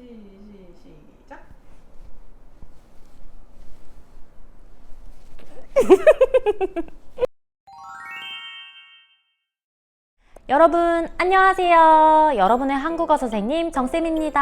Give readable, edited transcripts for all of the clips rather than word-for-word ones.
시작. 여러분 안녕하세요. 여러분의 한국어 선생님 정쌤입니다.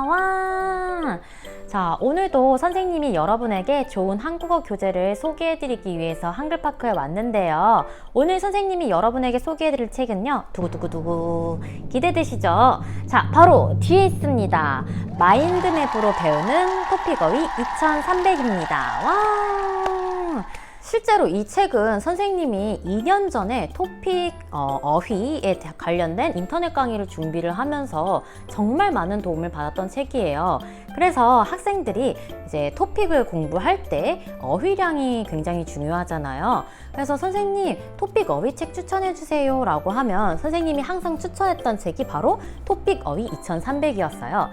와! 자, 오늘도 선생님이 여러분에게 좋은 한국어 교재를 소개해드리기 위해서 한글파크에 왔는데요. 오늘 선생님이 여러분에게 소개해드릴 책은요, 두구두구두구 기대되시죠? 자, 바로 뒤에 있습니다. 마인드맵으로 배우는 토픽어휘 2300입니다. 와! 실제로 이 책은 선생님이 2년 전에 토픽 어휘에 관련된 인터넷 강의를 준비를 하면서 정말 많은 도움을 받았던 책이에요. 그래서 학생들이 이제 토픽을 공부할 때 어휘량이 굉장히 중요하잖아요. 그래서 선생님 토픽 어휘 책 추천해 주세요 라고 하면 선생님이 항상 추천했던 책이 바로 토픽 어휘 2300이었어요.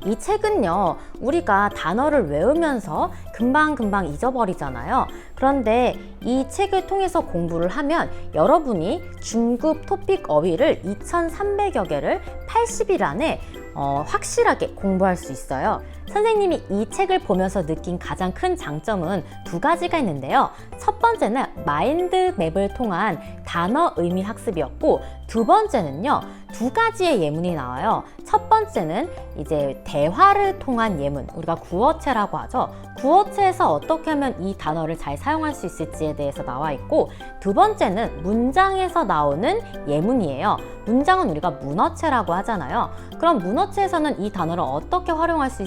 이 책은요, 우리가 단어를 외우면서 금방금방 잊어버리잖아요. 그런데 이 책을 통해서 공부를 하면 여러분이 중급 토픽 어휘를 2300여 개를 80일 안에 확실하게 공부할 수 있어요. 선생님이 이 책을 보면서 느낀 가장 큰 장점은 두 가지가 있는데요. 첫 번째는 마인드맵을 통한 단어 의미 학습이었고, 두 번째는요, 두 가지의 예문이 나와요. 첫 번째는 이제 대화를 통한 예문, 우리가 구어체라고 하죠. 구어체에서 어떻게 하면 이 단어를 잘 사용할 수 있을지에 대해서 나와 있고, 두 번째는 문장에서 나오는 예문이에요. 문장은 우리가 문어체라고 하잖아요. 그럼 문어체에서는 이 단어를 어떻게 활용할 수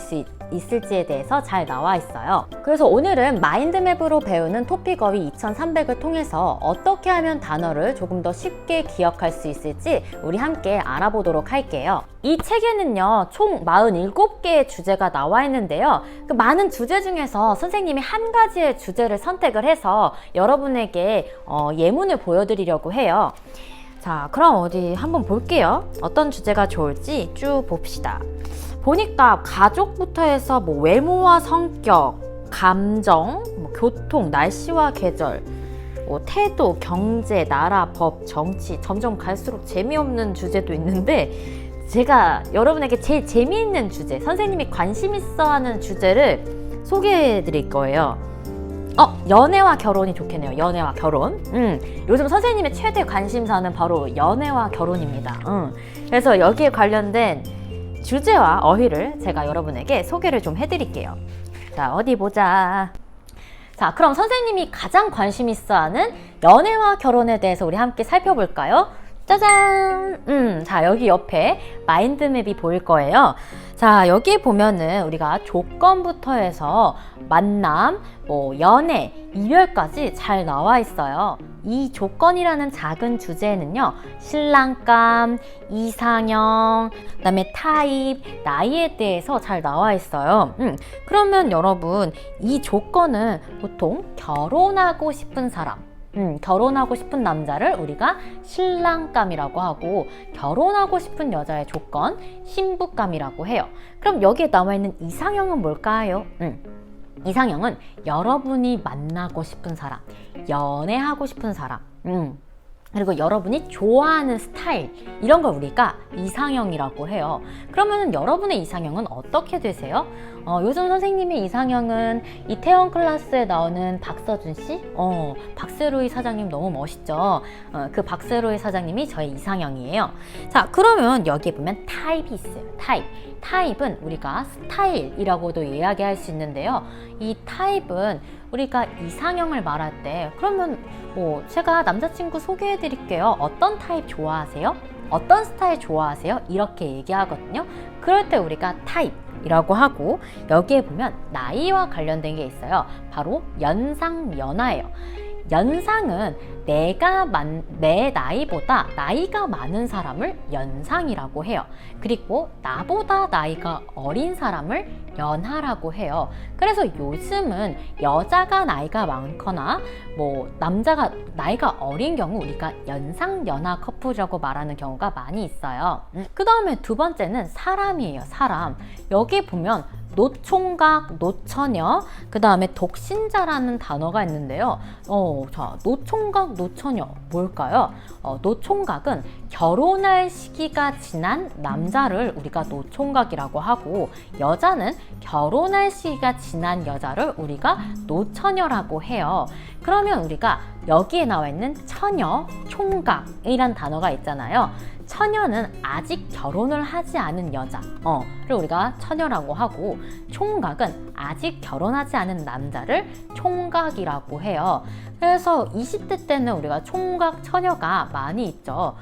있을지에 대해서 잘 나와 있어요. 그래서 오늘은 마인드맵으로 배우는 토픽 어휘 2300을 통해서 어떻게 하면 단어를 조금 더 쉽게 기억할 수 있을지 우리 함께 알아보도록 할게요. 이 책에는요, 총 47개의 주제가 나와 있는데요. 그 많은 주제 중에서 선생님이 한 가지의 주제를 선택을 해서 여러분에게 예문을 보여드리려고 해요. 자, 그럼 어디 한번 볼게요. 어떤 주제가 좋을지 쭉 봅시다. 보니까 가족부터 해서 뭐 외모와 성격, 감정, 뭐 교통, 날씨와 계절, 뭐 태도, 경제, 나라, 법, 정치, 점점 갈수록 재미없는 주제도 있는데, 제가 여러분에게 제일 재미있는 주제, 선생님이 관심 있어 하는 주제를 소개해 드릴 거예요. 연애와 결혼이 좋겠네요. 연애와 결혼. 요즘 선생님의 최대 관심사는 바로 연애와 결혼입니다. 그래서 여기에 관련된 주제와 어휘를 제가 여러분에게 소개를 좀 해드릴게요. 자, 어디 보자. 자, 그럼 선생님이 가장 관심 있어 하는 연애와 결혼에 대해서 우리 함께 살펴볼까요? 짜잔! 자, 여기 옆에 마인드맵이 보일 거예요. 자, 여기 보면은 우리가 조건부터 해서 만남, 뭐 연애, 이별까지 잘 나와 있어요. 이 조건이라는 작은 주제에는요, 신랑감, 이상형, 그다음에 타입, 나이에 대해서 잘 나와 있어요. 그러면 여러분, 이 조건은 보통 결혼하고 싶은 사람, 결혼하고 싶은 남자를 우리가 신랑감이라고 하고, 결혼하고 싶은 여자의 조건, 신부감이라고 해요. 그럼 여기에 나와 있는 이상형은 뭘까요? 이상형은 여러분이 만나고 싶은 사람, 연애하고 싶은 사람, 그리고 여러분이 좋아하는 스타일, 이런 걸 우리가 이상형이라고 해요. 그러면 여러분의 이상형은 어떻게 되세요? 요즘 선생님의 이상형은 이태원 클래스에 나오는 박서준 씨? 박세로이 사장님 너무 멋있죠? 그 박세로이 사장님이 저의 이상형이에요. 자, 그러면 여기에 보면 타입이 있어요. 타입은 우리가 스타일이라고도 이야기할 수 있는데요. 이 타입은 우리가 이상형을 말할 때, 그러면 뭐 제가 남자친구 소개해 드릴게요. 어떤 타입 좋아하세요? 어떤 스타일 좋아하세요? 이렇게 얘기하거든요. 그럴 때 우리가 타입이라고 하고, 여기에 보면 나이와 관련된 게 있어요. 바로 연상연하예요. 연상은 내 나이보다 나이가 많은 사람을 연상이라고 해요. 그리고 나보다 나이가 어린 사람을 연하라고 해요. 그래서 요즘은 여자가 나이가 많거나 뭐 남자가 나이가 어린 경우 우리가 연상연하 커플이라고 말하는 경우가 많이 있어요. 그 다음에 두 번째는 사람이에요. 사람. 여기 보면 노총각, 노처녀, 그 다음에 독신자라는 단어가 있는데요. 자, 노총각, 노처녀 뭘까요? 노총각은 결혼할 시기가 지난 남자를 우리가 노총각이라고 하고, 여자는 결혼할 시기가 지난 여자를 우리가 노처녀라고 해요. 그러면 우리가 여기에 나와 있는 처녀, 총각이란 단어가 있잖아요. 처녀는 아직 결혼을 하지 않은 여자를 우리가 처녀라고 하고, 총각은 아직 결혼하지 않은 남자를 총각이라고 해요. 그래서 20대 때는 우리가 총각, 처녀가 많이 있죠.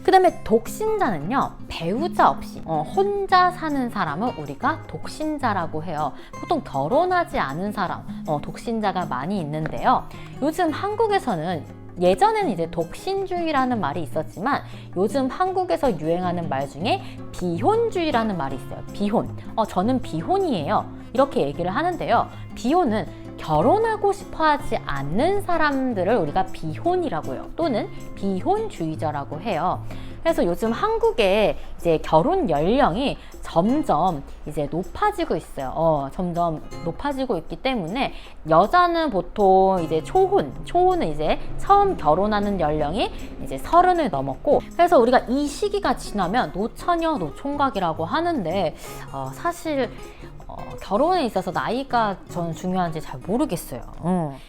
그 다음에 독신자는요, 배우자 없이 혼자 사는 사람을 우리가 독신자라고 해요. 보통 결혼하지 않은 사람, 독신자가 많이 있는데요. 요즘 한국에서는, 예전에는 이제 독신주의라는 말이 있었지만 요즘 한국에서 유행하는 말 중에 비혼주의라는 말이 있어요. 비혼. 저는 비혼이에요. 이렇게 얘기를 하는데요. 비혼은 결혼하고 싶어 하지 않는 사람들을 우리가 비혼이라고 해요. 또는 비혼주의자라고 해요. 그래서 요즘 한국의 이제 결혼 연령이 점점 이제 높아지고 있어요. 점점 높아지고 있기 때문에 여자는 보통 이제 초혼은 이제 처음 결혼하는 연령이 이제 30을 넘었고, 그래서 우리가 이 시기가 지나면 노처녀, 노총각이라고 하는데 사실 결혼에 있어서 나이가 저는 중요한지 잘 모르겠어요.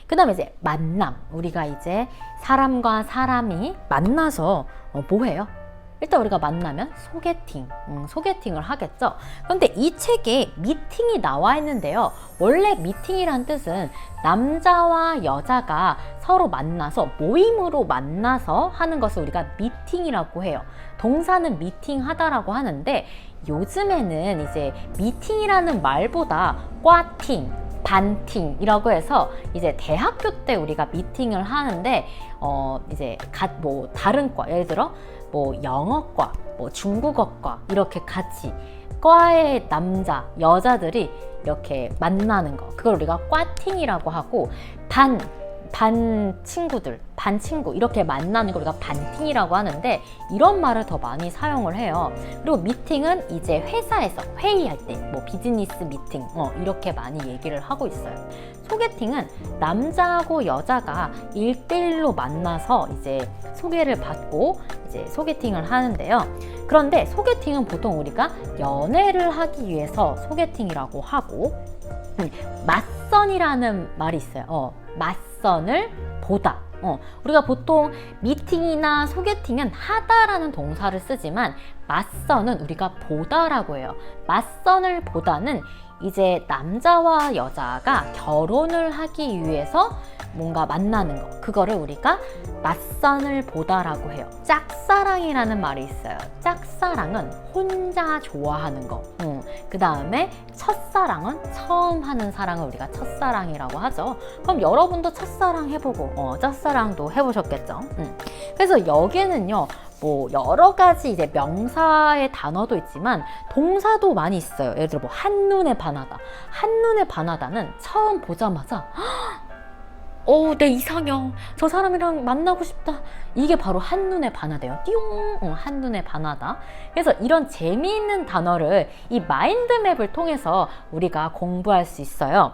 그 다음에 이제 만남. 우리가 이제 사람과 사람이 만나서 뭐 해요? 일단 우리가 만나면 소개팅을 하겠죠. 그런데 이 책에 미팅이 나와 있는데요. 원래 미팅이란 뜻은 남자와 여자가 서로 만나서 모임으로 만나서 하는 것을 우리가 미팅이라고 해요. 동사는 미팅하다라고 하는데, 요즘에는 이제 미팅이라는 말보다 과팅, 반팅이라고 해서 이제 대학교 때 우리가 미팅을 하는데 이제 뭐 다른 과, 예를 들어 뭐 영어과, 뭐 중국어과 이렇게 같이 과의 남자, 여자들이 이렇게 만나는 거, 그걸 우리가 과팅이라고 하고, 반 친구 이렇게 만나는 걸 우리가 반팅이라고 하는데, 이런 말을 더 많이 사용을 해요. 그리고 미팅은 이제 회사에서 회의할 때, 뭐 비즈니스 미팅 이렇게 많이 얘기를 하고 있어요. 소개팅은 남자하고 여자가 1대1로 만나서 이제 소개를 받고 이제 소개팅을 하는데요. 그런데 소개팅은 보통 우리가 연애를 하기 위해서 소개팅이라고 하고, 맞선이라는 말이 있어요. 맞선을 보다. 우리가 보통 미팅이나 소개팅은 하다라는 동사를 쓰지만 맞선은 우리가 보다라고 해요. 맞선을 보다는 이제 남자와 여자가 결혼을 하기 위해서 뭔가 만나는 거, 그거를 우리가 맞선을 보다라고 해요. 짝사랑이라는 말이 있어요. 짝사랑은 혼자 좋아하는 거. 그 다음에 첫사랑은 처음 하는 사랑을 우리가 첫사랑이라고 하죠. 그럼 여러분도 첫사랑 해보고 짝사랑도 해보셨겠죠? 그래서 여기에는요, 뭐 여러 가지 이제 명사의 단어도 있지만 동사도 많이 있어요. 예를 들어 뭐 한눈에 반하다. 한눈에 반하다는 처음 보자마자 내 이상형, 저 사람이랑 만나고 싶다. 이게 바로 한눈에 반하대요. 띠용, 한눈에 반하다. 그래서 이런 재미있는 단어를 이 마인드맵을 통해서 우리가 공부할 수 있어요.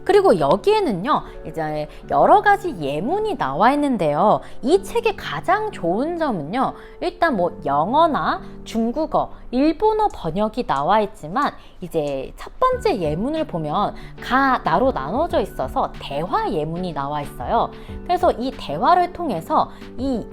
그리고 여기에는요, 이제 여러 가지 예문이 나와 있는데요. 이 책의 가장 좋은 점은요, 일단 뭐 영어나 중국어, 일본어 번역이 나와 있지만 이제 첫 번째 예문을 보면 나로 나눠져 있어서 대화 예문이 나와 있어요. 그래서 이 대화를 통해서 이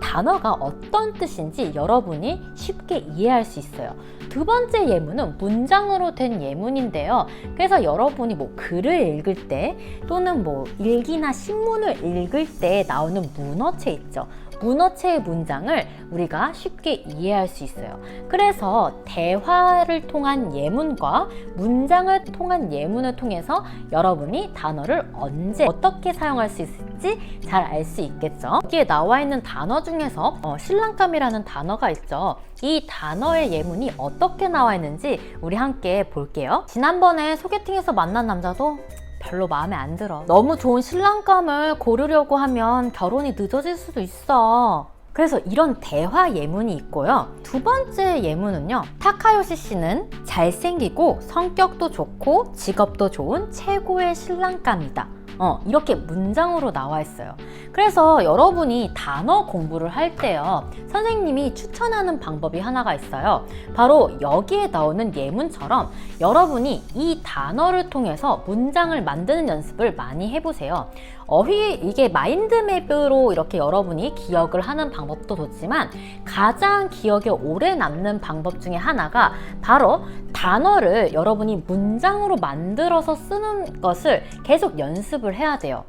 단어가 어떤 뜻인지 여러분이 쉽게 이해할 수 있어요. 두 번째 예문은 문장으로 된 예문인데요. 그래서 여러분이 뭐 글을 읽을 때 또는 뭐 일기나 신문을 읽을 때 나오는 문어체 있죠. 문어체의 문장을 우리가 쉽게 이해할 수 있어요. 그래서 대화를 통한 예문과 문장을 통한 예문을 통해서 여러분이 단어를 언제 어떻게 사용할 수 있을지 잘 알 수 있겠죠. 여기에 나와 있는 단어 중에서 신랑감이라는 단어가 있죠. 이 단어의 예문이 어떻게 나와 있는지 우리 함께 볼게요. 지난번에 소개팅에서 만난 남자도 별로 마음에 안 들어. 너무 좋은 신랑감을 고르려고 하면 결혼이 늦어질 수도 있어. 그래서 이런 대화 예문이 있고요. 두 번째 예문은요. 타카요시 씨는 잘생기고 성격도 좋고 직업도 좋은 최고의 신랑감이다. 이렇게 문장으로 나와 있어요. 그래서 여러분이 단어 공부를 할 때요, 선생님이 추천하는 방법이 하나가 있어요. 바로 여기에 나오는 예문처럼 여러분이 이 단어를 통해서 문장을 만드는 연습을 많이 해보세요. 이게 마인드맵으로 이렇게 여러분이 기억을 하는 방법도 좋지만 가장 기억에 오래 남는 방법 중에 하나가 바로 단어를 여러분이 문장으로 만들어서 쓰는 것을 계속 연습을 해야 돼요.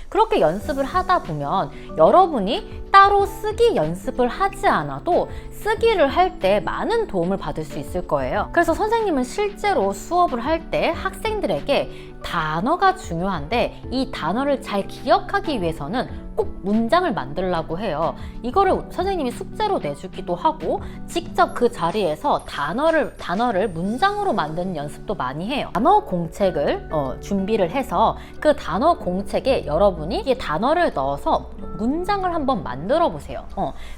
그렇게 연습을 하다 보면 여러분이 따로 쓰기 연습을 하지 않아도 쓰기를 할 때 많은 도움을 받을 수 있을 거예요. 그래서 선생님은 실제로 수업을 할 때 학생들에게 단어가 중요한데 이 단어를 잘 기억하기 위해서는 꼭 문장을 만들려고 해요. 이거를 선생님이 숙제로 내주기도 하고 직접 그 자리에서 단어를 문장으로 만드는 연습도 많이 해요. 단어 공책을 준비를 해서 그 단어 공책에 여러분이 이 단어를 넣어서 문장을 한번 만들어 보세요.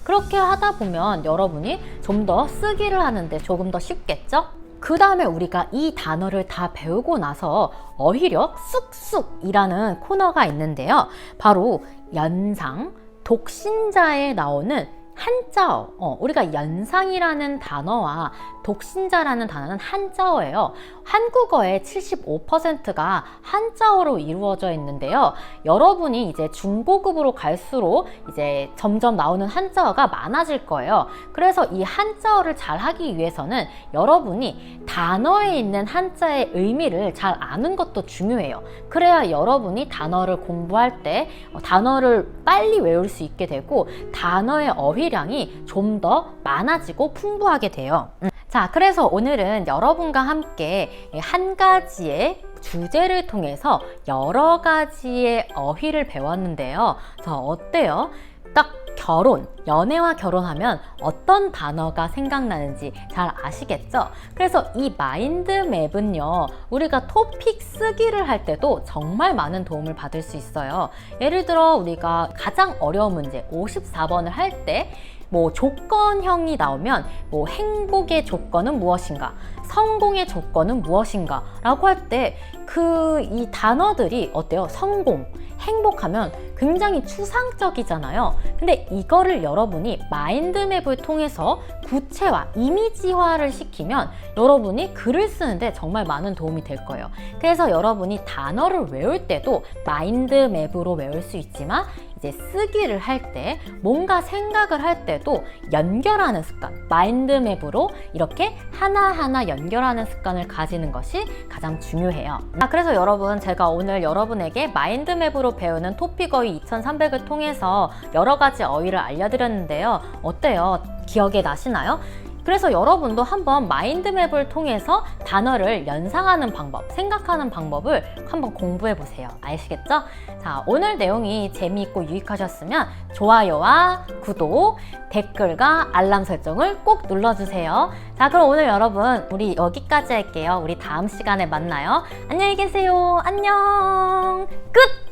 그렇게 하다 보면 여러분이 좀 더 쓰기를 하는데 조금 더 쉽겠죠? 그 다음에 우리가 이 단어를 다 배우고 나서 어휘력 쑥쑥이라는 코너가 있는데요. 바로 연상, 독신자에 나오는 한자어. 우리가 연상이라는 단어와 독신자라는 단어는 한자어예요. 한국어의 75%가 한자어로 이루어져 있는데요. 여러분이 이제 중고급으로 갈수록 이제 점점 나오는 한자어가 많아질 거예요. 그래서 이 한자어를 잘 하기 위해서는 여러분이 단어에 있는 한자의 의미를 잘 아는 것도 중요해요. 그래야 여러분이 단어를 공부할 때 단어를 빨리 외울 수 있게 되고 단어의 어휘량이 좀 더 많아지고 풍부하게 돼요. 자, 그래서 오늘은 여러분과 함께 한 가지의 주제를 통해서 여러 가지의 어휘를 배웠는데요. 어때요? 딱 연애와 결혼하면 어떤 단어가 생각나는지 잘 아시겠죠? 그래서 이 마인드맵은요, 우리가 토픽 쓰기를 할 때도 정말 많은 도움을 받을 수 있어요. 예를 들어 우리가 가장 어려운 문제 54번을 할 때 조건형이 나오면 행복의 조건은 무엇인가, 성공의 조건은 무엇인가 라고 할 때 이 단어들이 어때요? 성공, 행복하면 굉장히 추상적이잖아요. 근데 이거를 여러분이 마인드맵을 통해서 구체화, 이미지화를 시키면 여러분이 글을 쓰는데 정말 많은 도움이 될 거예요. 그래서 여러분이 단어를 외울 때도 마인드맵으로 외울 수 있지만 이제 쓰기를 할 때, 뭔가 생각을 할 때도 연결하는 습관, 마인드맵으로 이렇게 하나하나 연결하는 습관을 가지는 것이 가장 중요해요. 그래서 여러분, 제가 오늘 여러분에게 마인드맵으로 배우는 토픽 어휘 2300을 통해서 여러 가지 어휘를 알려드렸는데요. 어때요? 기억에 나시나요? 그래서 여러분도 한번 마인드맵을 통해서 단어를 연상하는 방법, 생각하는 방법을 한번 공부해 보세요. 아시겠죠? 자, 오늘 내용이 재미있고 유익하셨으면 좋아요와 구독, 댓글과 알람 설정을 꼭 눌러주세요. 자, 그럼 오늘 여러분, 우리 여기까지 할게요. 우리 다음 시간에 만나요. 안녕히 계세요. 안녕. 끝!